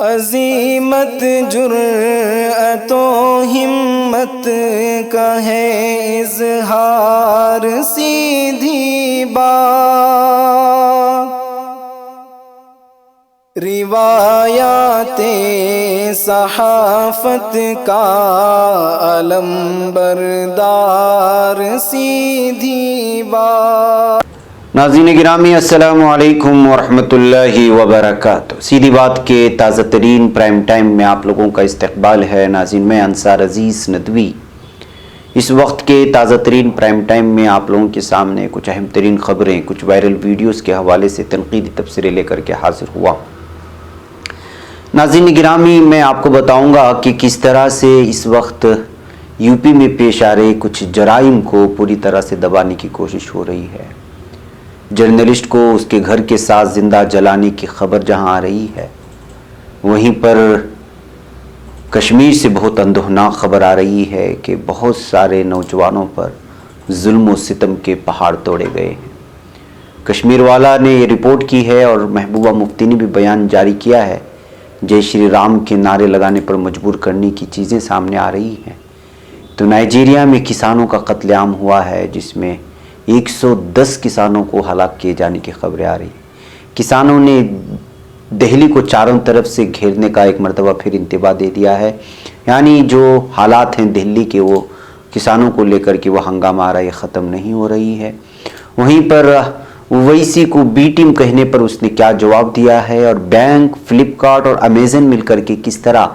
عظیمت جرأت و ہمت کا ہے اظہار، سیدھی بات روایات صحافت کا علم بردار، سیدھی بات۔ ناظرین گرامی السلام علیکم ورحمۃ اللہ وبرکاتہ۔ سیدھی بات کے تازہ ترین پرائم ٹائم میں آپ لوگوں کا استقبال ہے۔ ناظرین میں انصار عزیز ندوی اس وقت کے تازہ ترین پرائم ٹائم میں آپ لوگوں کے سامنے کچھ اہم ترین خبریں، کچھ وائرل ویڈیوز کے حوالے سے تنقیدی تبصرے لے کر کے حاضر ہوا۔ ناظرین گرامی میں آپ کو بتاؤں گا کہ کس طرح سے اس وقت یو پی میں پیش آ رہے کچھ جرائم کو پوری طرح سے دبانے کی کوشش ہو رہی ہے۔ جرنلسٹ کو اس کے گھر کے ساتھ زندہ جلانے کی خبر جہاں آ رہی ہے، وہیں پر کشمیر سے بہت اندوہناک خبر آ رہی ہے کہ بہت سارے نوجوانوں پر ظلم و ستم کے پہاڑ توڑے گئے ہیں۔ کشمیر والا نے یہ رپورٹ کی ہے اور محبوبہ مفتی نے بھی بیان جاری کیا ہے۔ جے شری رام کے نعرے لگانے پر مجبور کرنے کی چیزیں سامنے آ رہی ہیں۔ تو نائجیریا میں کسانوں کا قتل عام ہوا ہے، جس میں 110 کسانوں کو ہلاک کیے جانے کی خبریں آ رہی ہیں۔ کسانوں نے دہلی کو چاروں طرف سے گھیرنے کا ایک مرتبہ پھر انتباہ دے دیا ہے، یعنی جو حالات ہیں دہلی کے، وہ کسانوں کو لے کر کے وہ ہنگامہ آ رہا ہے، ختم نہیں ہو رہی ہے۔ وہیں پر اویسی کو بی ٹیم کہنے پر اس نے کیا جواب دیا ہے، اور بینک، فلپکارٹ اور امیزن مل کر کے کس طرح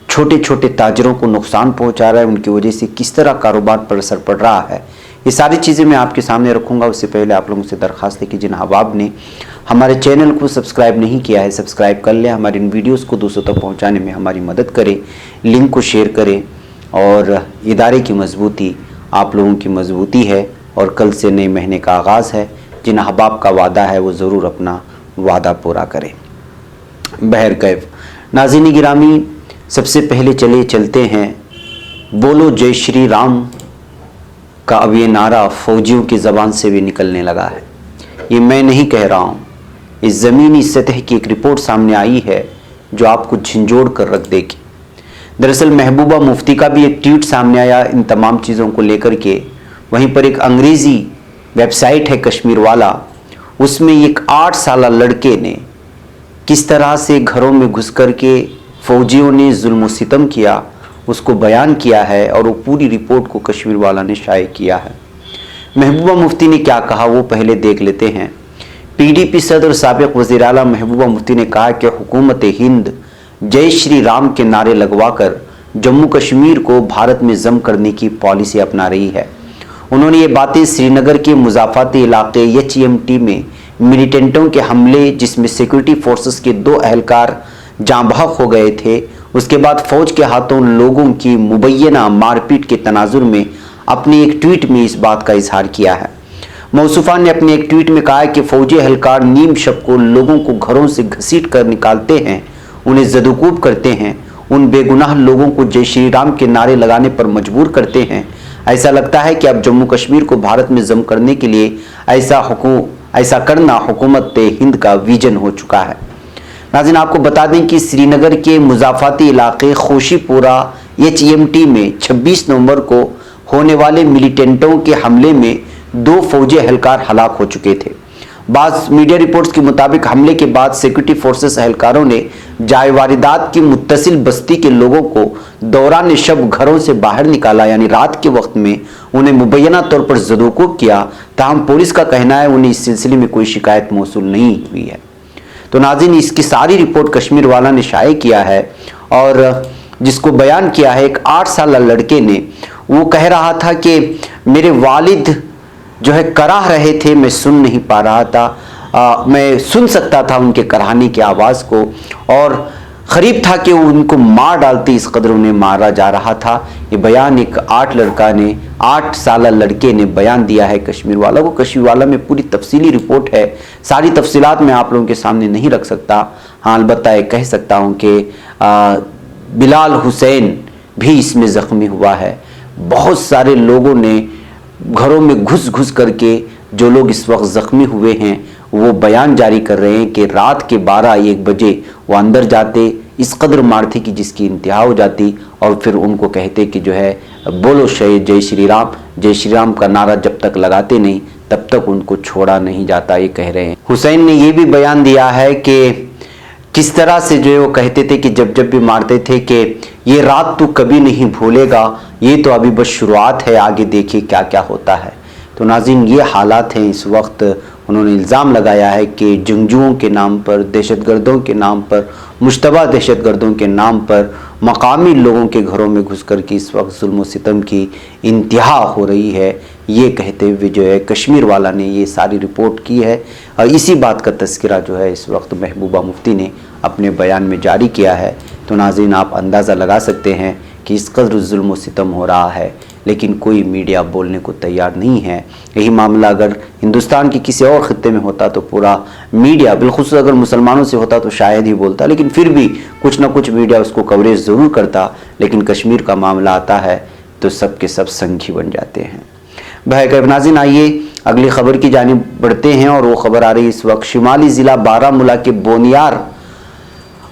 چھوٹے چھوٹے تاجروں کو نقصان پہنچا رہا ہے، ان کی وجہ سے کس طرح کاروبار پر اثر پڑ رہا ہے، یہ ساری چیزیں میں آپ کے سامنے رکھوں گا۔ اس سے پہلے آپ لوگوں سے درخواست ہے کہ جن احباب نے ہمارے چینل کو سبسکرائب نہیں کیا ہے، سبسکرائب کر لیں، ہماری ان ویڈیوز کو دوسروں تک پہنچانے میں ہماری مدد کریں، لنک کو شیئر کریں، اور ادارے کی مضبوطی آپ لوگوں کی مضبوطی ہے، اور کل سے نئے مہینے کا آغاز ہے۔ جن احباب کا وعدہ ہے وہ ضرور اپنا وعدہ پورا کریں۔ بہرکیف ناظرین گرامی، سب سے پہلے چلتے ہیں بولو جے شری رام کا اب یہ نعرہ فوجیوں کی زبان سے بھی نکلنے لگا ہے۔ یہ میں نہیں کہہ رہا ہوں، اس زمینی سطح کی ایک رپورٹ سامنے آئی ہے جو آپ کو جھنجھوڑ کر رکھ دے گی۔ دراصل محبوبہ مفتی کا بھی ایک ٹویٹ سامنے آیا ان تمام چیزوں کو لے کر کے۔ وہیں پر ایک انگریزی ویب سائٹ ہے کشمیر والا، اس میں ایک 8 سالہ لڑکے نے کس طرح سے گھروں میں گھس کر کے فوجیوں نے ظلم و ستم کیا، اس کو بیان کیا ہے، اور وہ پوری رپورٹ کو کشمیر والا نے شائع کیا ہے۔ محبوبہ مفتی نے کیا کہا وہ پہلے دیکھ لیتے ہیں۔ پی ڈی پی صدر سابق وزیر اعلیٰ محبوبہ مفتی نے کہا کہ حکومت ہند جے شری رام کے نعرے لگوا کر جموں کشمیر کو بھارت میں ضم کرنے کی پالیسی اپنا رہی ہے۔ انہوں نے یہ باتیں سری نگر کے مضافاتی علاقے HMT میں ملیٹنٹوں کے حملے، جس میں سیکورٹی فورسز کے 2 اہلکار جاں بحق ہو گئے تھے، اس کے بعد فوج کے ہاتھوں لوگوں کی مبینہ مار پیٹ کے تناظر میں اپنے ایک ٹویٹ میں اس بات کا اظہار کیا ہے۔ موصوفہ نے اپنے ایک ٹویٹ میں کہا کہ فوجی اہلکار نیم شب کو لوگوں کو گھروں سے گھسیٹ کر نکالتے ہیں، انہیں زدوکوب کرتے ہیں، ان بے گناہ لوگوں کو جے شری رام کے نعرے لگانے پر مجبور کرتے ہیں۔ ایسا لگتا ہے کہ اب جموں کشمیر کو بھارت میں ضم کرنے کے لیے ایسا کرنا حکومت ہند کا ویژن ہو چکا ہے۔ ناظرین آپ کو بتا دیں کہ سری نگر کے مضافاتی علاقے خوشی پورہ HMT میں 26 نومبر کو ہونے والے ملیٹنٹوں کے حملے میں 2 فوجی اہلکار ہلاک ہو چکے تھے۔ بعض میڈیا رپورٹس کے مطابق حملے کے بعد سیکورٹی فورسز اہلکاروں نے جائے واردات کی متصل بستی کے لوگوں کو دوران شب گھروں سے باہر نکالا، یعنی رات کے وقت میں انہیں مبینہ طور پر زدوکوب کیا۔ تاہم پولیس کا کہنا ہے انہیں اس سلسلے میں کوئی شکایت موصول نہیں ہوئی ہے۔ تو ناظرین اس کی ساری رپورٹ کشمیر والا نے شائع کیا ہے، اور جس کو بیان کیا ہے ایک 8 سالہ لڑکے نے۔ وہ کہہ رہا تھا کہ میرے والد جو ہے کراہ رہے تھے، میں سن نہیں پا رہا تھا، میں سن سکتا تھا ان کے کراہنے کی آواز کو، اور قریب تھا کہ وہ ان کو مار ڈالتے، اس قدر انہیں مارا جا رہا تھا۔ یہ بیان ایک 8 سالہ لڑکے نے بیان دیا ہے کشمیر والا کو۔ کشمیر والا میں پوری تفصیلی رپورٹ ہے، ساری تفصیلات میں آپ لوگوں کے سامنے نہیں رکھ سکتا۔ ہاں البتہ یہ کہہ سکتا ہوں کہ بلال حسین بھی اس میں زخمی ہوا ہے۔ بہت سارے لوگوں نے گھروں میں گھس کر کے، جو لوگ اس وقت زخمی ہوئے ہیں وہ بیان جاری کر رہے ہیں کہ رات کے 12-1 بجے وہ اندر جاتے، اس قدر مارتے کہ جس کی انتہا ہو جاتی، اور پھر ان کو کہتے کہ جو ہے بولو جے شری رام کا نعرہ جب تک لگاتے نہیں تب تک ان کو چھوڑا نہیں جاتا، یہ کہہ رہے ہیں۔ حسین نے یہ بھی بیان دیا ہے کہ کس طرح سے جو ہے وہ کہتے تھے کہ جب بھی مارتے تھے کہ یہ رات تو کبھی نہیں بھولے گا، یہ تو ابھی بس شروعات ہے، آگے دیکھیے کیا کیا ہوتا ہے۔ تو ناظرین یہ حالات ہیں اس وقت۔ انہوں نے الزام لگایا ہے کہ جنگجوؤں کے نام پر، دہشت گردوں کے نام پر، مشتبہ دہشت گردوں کے نام پر مقامی لوگوں کے گھروں میں گھس کر کے اس وقت ظلم و ستم کی انتہا ہو رہی ہے، یہ کہتے ہوئے جو ہے کشمیر والا نے یہ ساری رپورٹ کی ہے، اور اسی بات کا تذکرہ جو ہے اس وقت محبوبہ مفتی نے اپنے بیان میں جاری کیا ہے۔ تو ناظرین آپ اندازہ لگا سکتے ہیں کہ اس قدر ظلم و ستم ہو رہا ہے، لیکن کوئی میڈیا بولنے کو تیار نہیں ہے۔ یہی معاملہ اگر ہندوستان کے کسی اور خطے میں ہوتا تو پورا میڈیا، بالخصوص اگر مسلمانوں سے ہوتا تو شاید ہی بولتا، لیکن پھر بھی کچھ نہ کچھ میڈیا اس کو کوریج ضرور کرتا، لیکن کشمیر کا معاملہ آتا ہے تو سب کے سب سنگھی بن جاتے ہیں۔ بہرکیف ناظرین آئیے اگلی خبر کی جانب بڑھتے ہیں، اور وہ خبر آ رہی اس وقت شمالی ضلع بارہمولہ کے بونیار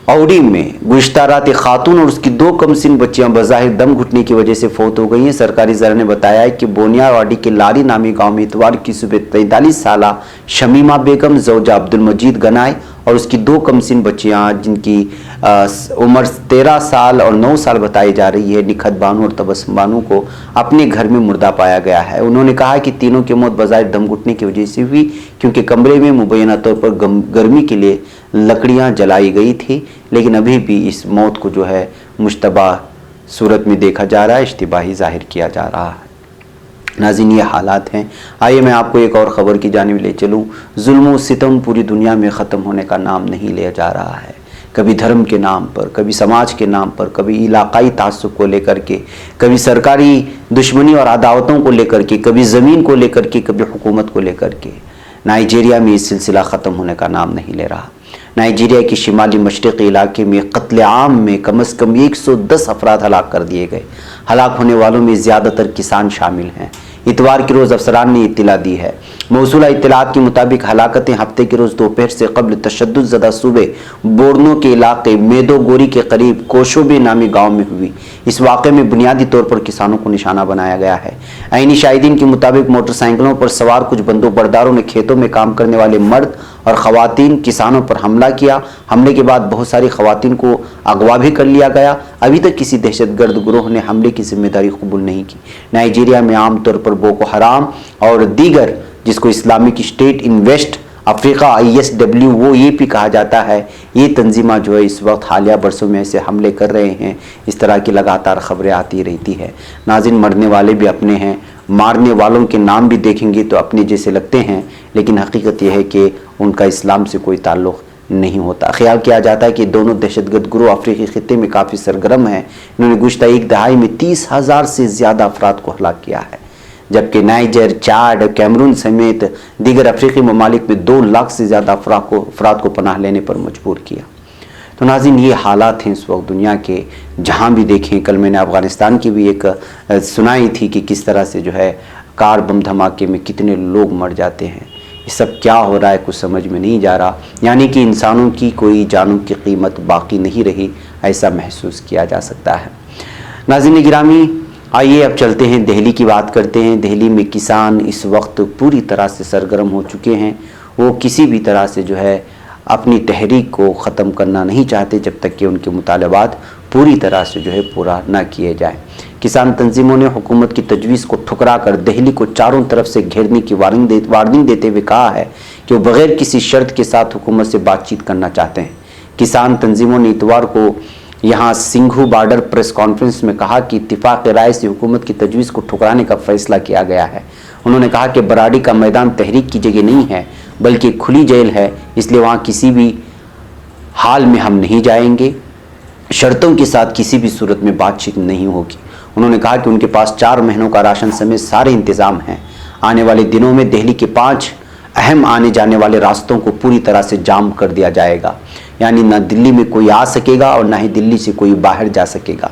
اوڑی میں گزشتہ رات ایک خاتون اور اس کی 2 کم سن بچیاں بظاہر دم گھٹنے کی وجہ سے فوت ہو گئی ہیں۔ سرکاری ذرائع نے بتایا ہے کہ بونیار واڑی کے لاری نامی گاؤں میں اتوار کی صبح 43 سالہ شمیمہ بیگم زوجہ عبد المجید گنائے اور اس کی 2 کم سن بچیاں جن کی عمر 13 سال اور 9 سال بتائی جا رہی ہے، نکھت بانو اور تبسم بانو کو اپنے گھر میں مردہ پایا گیا ہے۔ انہوں نے کہا کہ تینوں کی موت بظاہر دم گھٹنے کی وجہ سے ہوئی، کیونکہ کمرے میں مبینہ طور پر گرمی کے لیے لکڑیاں جلائی گئی تھی، لیکن ابھی بھی اس موت کو جو ہے مشتبہ صورت میں دیکھا جا رہا ہے، اشتباہی ظاہر کیا جا رہا ہے۔ ناظرین یہ حالات ہیں۔ آئیے میں آپ کو ایک اور خبر کی جانب لے چلوں۔ ظلم و ستم پوری دنیا میں ختم ہونے کا نام نہیں لیا جا رہا ہے، کبھی دھرم کے نام پر، کبھی سماج کے نام پر، کبھی علاقائی تعصب کو لے کر کے، کبھی سرکاری دشمنی اور عداوتوں کو لے کر کے، کبھی زمین کو لے کر کے، کبھی حکومت کو لے کر کے۔ نائجیریا میں یہ سلسلہ ختم ہونے کا نام نہیں لے رہا۔ نائجیریا کے شمالی مشرقی علاقے میں قتل عام میں کم از کم 110 افراد ہلاک کر دیے گئے۔ ہلاک ہونے والوں میں زیادہ تر کسان شامل ہیں۔ اتوار کے روز افسران نے اطلاع دی ہے۔ موصولہ اطلاعات کے مطابق ہلاکتیں ہفتے کے روز دوپہر سے قبل تشدد زدہ صوبے بورنو کے علاقے میدو گوری کے قریب کوشوبے نامی گاؤں میں ہوئی۔ اس واقعے میں بنیادی طور پر کسانوں کو نشانہ بنایا گیا ہے۔ عینی شاہدین کے مطابق موٹر سائیکلوں پر سوار کچھ بندوق برداروں نے کھیتوں میں کام کرنے والے مرد اور خواتین کسانوں پر حملہ کیا۔ حملے کے بعد بہت ساری خواتین کو اغوا بھی کر لیا گیا۔ ابھی تک کسی دہشت گرد گروہ نے حملے کی ذمہ داری قبول نہیں کی۔ نائجیریا میں عام طور پر بوکو حرام اور دیگر، جس کو اسلامک اسٹیٹ ان ویسٹ افریقہ ISWAP کہا جاتا ہے، یہ تنظیمیں جو ہے اس وقت حالیہ برسوں میں ایسے حملے کر رہے ہیں۔ اس طرح کی لگاتار خبریں آتی رہتی ہے۔ ناظرین مرنے والے بھی اپنے ہیں، مارنے والوں کے نام بھی دیکھیں گے تو اپنے جیسے لگتے ہیں، لیکن حقیقت یہ ہے کہ ان کا اسلام سے کوئی تعلق نہیں ہوتا۔ خیال کیا جاتا ہے کہ دونوں دہشت گرد گروہ افریقی خطے میں کافی سرگرم ہیں۔ انہوں نے گزشتہ ایک دہائی میں 30,000 سے زیادہ افراد کو ہلاک کیا ہے، جبکہ نائجر، چاڈ، کیمرون سمیت دیگر افریقی ممالک میں 2 لاکھ سے زیادہ افراد کو پناہ لینے پر مجبور کیا۔ تو ناظرین یہ حالات ہیں اس وقت دنیا کے، جہاں بھی دیکھیں۔ کل میں نے افغانستان کی بھی ایک سنائی تھی کہ کس طرح سے جو ہے کار بم دھماکے میں کتنے لوگ مر جاتے ہیں۔ یہ سب کیا ہو رہا ہے کچھ سمجھ میں نہیں جا رہا، یعنی کہ انسانوں کی کوئی جانوں کی قیمت باقی نہیں رہی، ایسا محسوس کیا جا سکتا ہے۔ ناظرین گرامی آئیے اب چلتے ہیں، دہلی کی بات کرتے ہیں۔ دہلی میں کسان اس وقت پوری طرح سے سرگرم ہو چکے ہیں۔ وہ کسی بھی طرح سے جو ہے اپنی تحریک کو ختم کرنا نہیں چاہتے جب تک کہ ان کے مطالبات پوری طرح سے جو ہے پورا نہ کیے جائیں۔ کسان تنظیموں نے حکومت کی تجویز کو ٹھکرا کر دہلی کو چاروں طرف سے گھیرنے کی وارننگ دیتے ہوئے کہا ہے کہ وہ بغیر کسی شرط کے ساتھ حکومت سے بات چیت کرنا چاہتے ہیں۔ کسان تنظیموں نے اتوار کو یہاں سنگھو بارڈر پریس کانفرنس میں کہا کہ اتفاق رائے سے حکومت کی تجویز کو ٹھکرانے کا فیصلہ کیا گیا ہے۔ انہوں نے کہا کہ براڈی کا میدان تحریک کی جگہ نہیں ہے بلکہ کھلی جیل ہے، اس لیے وہاں کسی بھی حال میں ہم نہیں جائیں گے، شرطوں کے ساتھ کسی بھی صورت میں بات چیت نہیں ہوگی۔ انہوں نے کہا کہ ان کے پاس 4 مہینوں کا راشن سمیت سارے انتظام ہیں۔ آنے والے دنوں میں دہلی کے 5 اہم آنے جانے والے راستوں کو پوری طرح سے جام کر دیا جائے گا، یعنی نہ دلی میں کوئی آ سکے گا اور نہ ہی دلی سے کوئی باہر جا سکے گا۔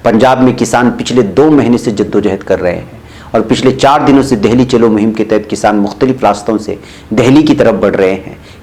پنجاب میں کسان پچھلے 2 مہینے سے جدوجہد کر رہے ہیں اور پچھلے 4 دنوں سے دہلی چلو مہم کے تحت کسان مختلف راستوں سے دہلی کی طرف بڑھ رہے ہیں۔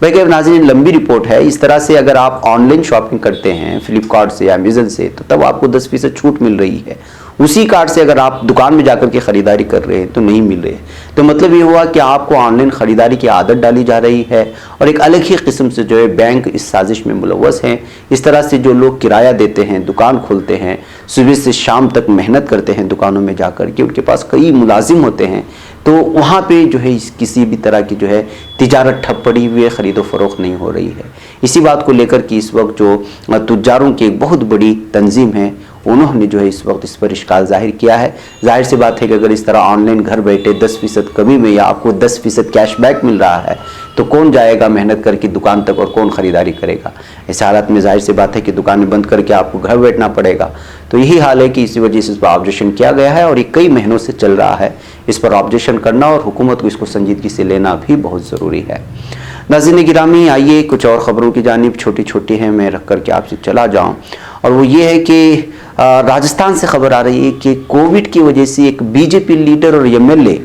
بلکہ ناظرین لمبی رپورٹ ہے. اس طرح سے اگر آپ آن لائن شاپنگ کرتے ہیں فلپکارٹ سے یا امیزن سے تو تب آپ کو 10% چھوٹ مل رہی ہے. اسی کارڈ سے اگر آپ دکان میں جا کر کے خریداری کر رہے ہیں تو نہیں مل رہے. تو مطلب یہ ہوا کہ آپ کو آن لائن خریداری کی عادت ڈالی جا رہی ہے اور ایک الگ ہی قسم سے جو ہے بینک اس سازش میں ملوث ہیں. اس طرح سے جو لوگ کرایہ دیتے ہیں، دکان کھولتے ہیں، صبح سے شام تک محنت کرتے ہیں دکانوں میں جا کر کے، ان کے پاس کئی ملازم ہوتے ہیں، تو وہاں پہ جو ہے کسی بھی طرح کی جو ہے تجارت ٹھپ پڑی ہوئی ہے، خرید و فروخت نہیں ہو رہی ہے. اسی بات کو لے کر کے اس وقت جو تجاروں کی ایک بہت بڑی تنظیم ہے انہوں نے جو ہے اس وقت اس پر اشکال ظاہر کیا ہے. ظاہر سی بات ہے کہ اگر اس طرح آن لائن گھر بیٹھے 10% کمی میں یا آپ کو 10% کیش بیک مل رہا ہے تو کون جائے گا محنت کر کے دکان تک اور کون خریداری کرے گا. اس حالت میں ظاہر سی بات ہے کہ دکانیں بند کر کے آپ کو گھر بیٹھنا پڑے گا. تو یہی حال ہے کہ اسی وجہ سے اس پر آبجیکشن کیا گیا ہے اور یہ کئی مہینوں سے چل رہا ہے. اس پر آبجیکشن کرنا اور حکومت کو اس کو سنجیدگی سے لینا بھی بہت ضروری ہے. ناظرین گرامی، آئیے کچھ اور خبروں کی جانب، چھوٹی چھوٹی ہیں، میں رکھ کر کے آپ سے چلا جاؤں. اور وہ یہ ہے کہ راجستھان سے خبر آ رہی ہے کہ کووڈ کی وجہ سے ایک بی جے پی لیڈر اور ایم ایل اے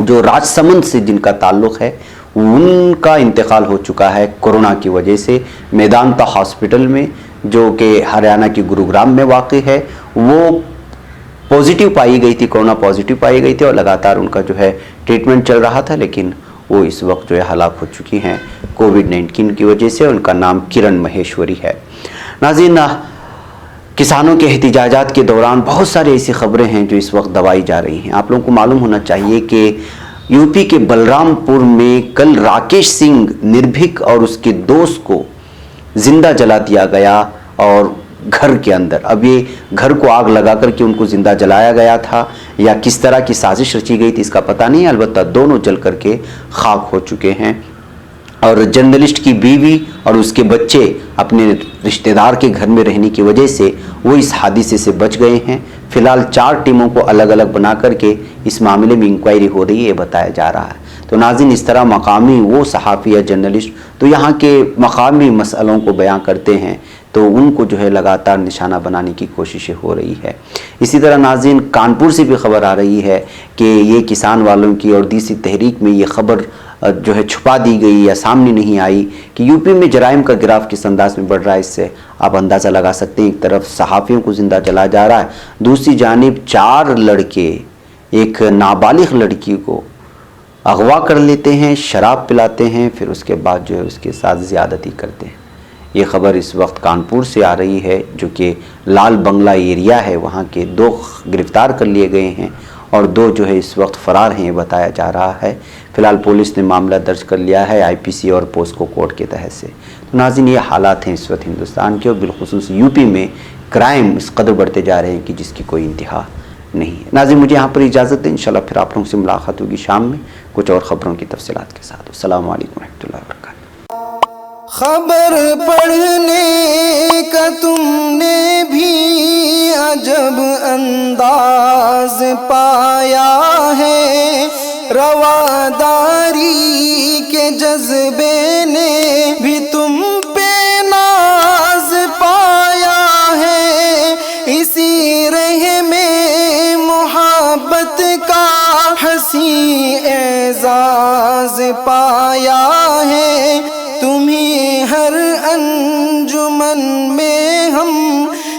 جو راج سمند سے جن کا تعلق ہے ان کا انتقال ہو چکا ہے کورونا کی وجہ سے. میدانتا ہاسپٹل میں جو کہ ہریانہ کی گروگرام میں واقع ہے وہ پازیٹیو پائی گئی تھی، کورونا پازیٹیو پائی گئی تھی اور لگاتار ان کا جو ہے ٹریٹمنٹ چل رہا تھا، لیکن وہ اس وقت جو ہے ہلاک ہو چکی ہیں کووڈ-19 کی وجہ سے. ان کا نام کرن مہیشوری ہے. ناظرین، کسانوں کے احتجاجات کے دوران بہت ساری ایسی خبریں ہیں جو اس وقت دبائی جا رہی ہیں. آپ لوگوں کو معلوم ہونا چاہیے کہ یو پی کے بلرام پور میں کل راکیش سنگھ نربھک اور اس کے دوست کو زندہ جلا دیا گیا اور گھر کے اندر. اب یہ گھر کو آگ لگا کر کے ان کو زندہ جلایا گیا تھا یا کس طرح کی سازش رچی گئی تھی اس کا پتہ نہیں، البتہ دونوں جل کر کے خاک ہو چکے ہیں. اور جرنلسٹ کی بیوی اور اس کے بچے اپنے رشتہ دار کے گھر میں رہنے کی وجہ سے وہ اس حادثے سے بچ گئے ہیں. فی الحال 4 ٹیموں کو الگ الگ بنا کر کے اس معاملے میں انکوائری ہو رہی ہے، یہ بتایا جا رہا ہے. تو ناظرین، اس طرح مقامی وہ صحافی یا جرنلسٹ تو یہاں کے مقامی مسئلوں کو بیان کرتے ہیں تو ان کو جو ہے لگاتار نشانہ بنانے کی کوششیں ہو رہی ہے. اسی طرح ناظرین، کانپور سے بھی خبر آ رہی ہے کہ یہ کسان والوں کی اور دیسی تحریک میں یہ خبر جو ہے چھپا دی گئی یا سامنے نہیں آئی کہ یو پی میں جرائم کا گراف کس انداز میں بڑھ رہا ہے. اس سے آپ اندازہ لگا سکتے ہیں، ایک طرف صحافیوں کو زندہ جلایا جا رہا ہے، دوسری جانب 4 لڑکے ایک نابالغ لڑکی کو اغوا کر لیتے ہیں، شراب پلاتے ہیں، پھر اس کے بعد جو ہے اس کے ساتھ زیادتی کرتے ہیں. یہ خبر اس وقت کانپور سے آ رہی ہے جو کہ لال بنگلہ ایریا ہے، وہاں کے 2 گرفتار کر لیے گئے ہیں اور 2 جو ہے اس وقت فرار ہیں، یہ بتایا جا رہا ہے. فی الحال پولیس نے معاملہ درج کر لیا ہے IPC اور پوسکو کوڈ کے تحت سے. تو ناظرین، یہ حالات ہیں اس وقت ہندوستان کے اور بالخصوص یو پی میں کرائم اس قدر بڑھتے جا رہے ہیں کہ جس کی کوئی انتہا نہیں ہے. ناظرین، مجھے یہاں پر اجازت دیں، انشاءاللہ پھر آپ لوگوں سے ملاقات ہوگی شام میں کچھ اور خبروں کی تفصیلات کے ساتھ. السلام علیکم ورحمۃ اللہ وبرکاتہ. خبر پڑھنے کا تم نے بھی عجب انداز پایا ہے، رواداری کے جذبے نے بھی تم پہ ناز پایا ہے، اسی رہ میں محبت کا حسین اعزاز پایا ہے. تمہیں ہر انجمن میں ہم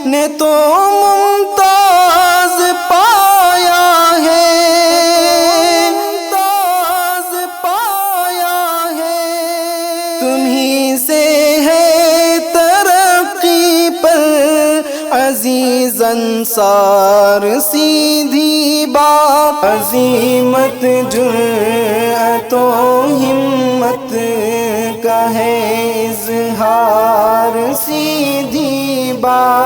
نے تو ممتاز پایا ہے، ممتاز پایا ہے. تمہیں سے ہے ترقی پر عزیز انصار، سیدھی بات، عظیمت جرأت و ہمت کا ہے اظہار، سیدھی بات.